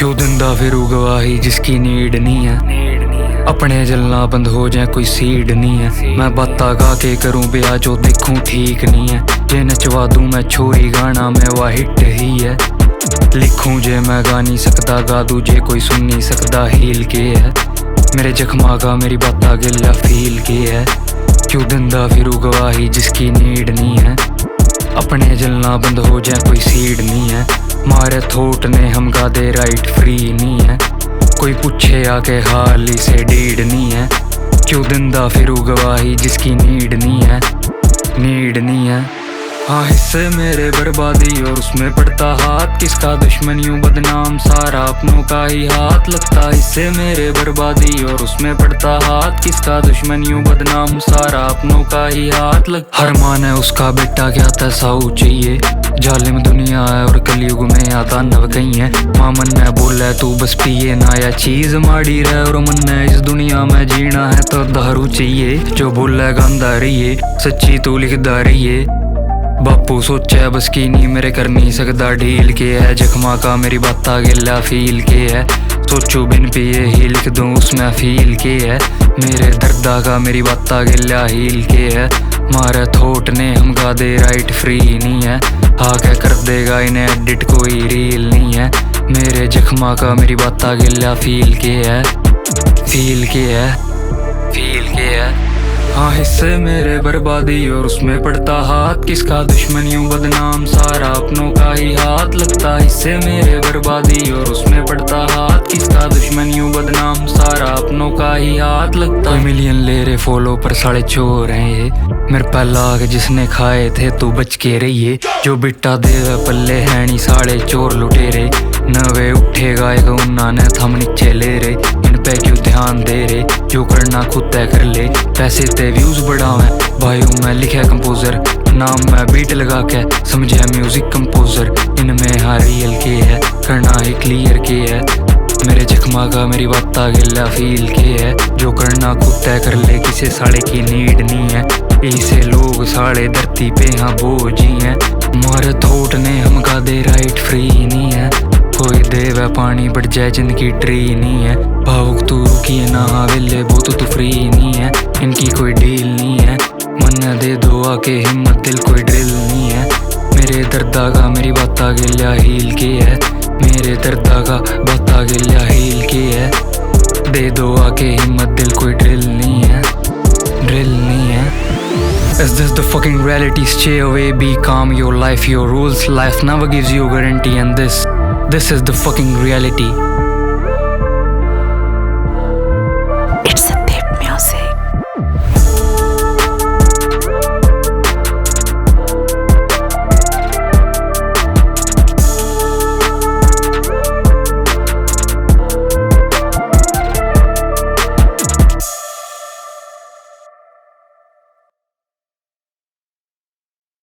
क्यों दिंदा फिरू गवाही जिसकी नीड नहीं है। अपने जलना बंद हो जाए कोई सीड नहीं है। मैं बाता गा के करूं ब्याह जो देखूं ठीक नहीं है। जे नचवा दूं मैं छोरी गाना में वह हिट ही है। लिखूं जे मैं गा नहीं सकता गा दूं जे कोई सुन नहीं सकता हील के है। मेरे जख्मा का मेरी बाता गिल्ला फील के है। क्यों दिंदा फिरू गवाही जिसकी नीड नहीं है। अपने जलना बंद हो जाए कोई सीड नहीं है। मारे थोट ने हम गा दे राइट फ्री नहीं है। कोई पूछे आके हाल से डीड नहीं है। क्यों दिंदा फिरू गवाही जिसकी नीड नहीं है। नीड नहीं है। हाँ हिस्से मेरे बर्बादी और उसमें पड़ता हाथ किसका दुश्मन यूं बदनाम सारा अपनों का ही हाथ लगता। हिस्से मेरे बर्बादी और उसमें पड़ता हाथ किसका दुश्मन यूं बदनाम सारा अपनों का ही हाथ लगता। हर मान है उसका बेटा क्या तसाऊ चाहिए। जालिम दुनिया है और कलयुग में आता नव कहीं है। मामन ने बोला तू बस पिए ना या चीज माड़ी रहे और मन ने इस दुनिया में जीना है तो दारू चाहिए। जो बोला गांधा रहिए सच्ची तू लिखदा रहिए। बापू सोचा बस की नहीं मेरे कर नहीं सकता ढील के है। जख्मा का मेरी बाता गिल्ला फील के है। सोचू बिन पिए ही लिख दूं उसमें फील के है। मेरे दर्दा का मेरी बाता गिल्ला हील के है। मारे थोट ने हम गा दे राइट फ्री नहीं है। आके कर देगा इन्हें एडिट कोई रील नहीं है। मेरे जख्मा का मेरी बाता गिल्ला फील के है। फील के है। फील के है। हाँ हिस्से मेरे बर्बादी और उसमें पड़ता हाथ किसका दुश्मन यूं बदनाम सारा अपनों का ही हाथ लगता। हिस्से मेरे बर्बादी और उसमें पड़ता हाथ किसका दुश्मन यूं बदनाम सारा अपनों का ही हाथ लगता। मिलियन ले रहे फॉलो पर साढ़े चोर हैं ये। मेरे पहला आग जिसने खाए थे तू बच के रहिए। जो बिट्टा देवे पल्ले है नी साढ़े चोर लुटेरे। नवे उठेगा एक उन्ना थम नीचे ले रहे। इन पे क्यों ध्यान दे रहे जो करना खुद तय कर ले। पैसे ते व्यूज बढ़ावे भाइयों मैं लिखा कंपोजर। नाम मैं बीट लगा के समझे म्यूजिक कंपोजर। इनमें हर रियल के है करना ही क्लियर के है। मेरे जख्मा का मेरी बाता गिल्ला फील के है। जो करना खुद तय कर ले किसे साड़े की नीड नहीं है। इसे लोग साड़े धरती पे हाँ बोझी हैं। मारे थोट ने हम गा दे राइट फ्री नहीं है। कोई देवे पानी बढ़ जाए जिंदगी ट्री नहीं है। भावुक तू रुकिए ना वेले बहुत तू फ्री नहीं है। इनकी कोई डील नहीं है। मन दे दो आके हिम्मत दिल कोई ड्रिल नहीं है। मेरे दर्दा का मेरी बाता गिल्ला हील के है। मेरे दर्दा का बाता गिल्ला हील के है। दे दो आके हिम्मत दिल कोई ड्रिल नहीं है। ड्रिल नहीं है। Is this the fucking reality? Stay away, be calm, your life, your rules. Life never gives you a guarantee and this is the fucking reality.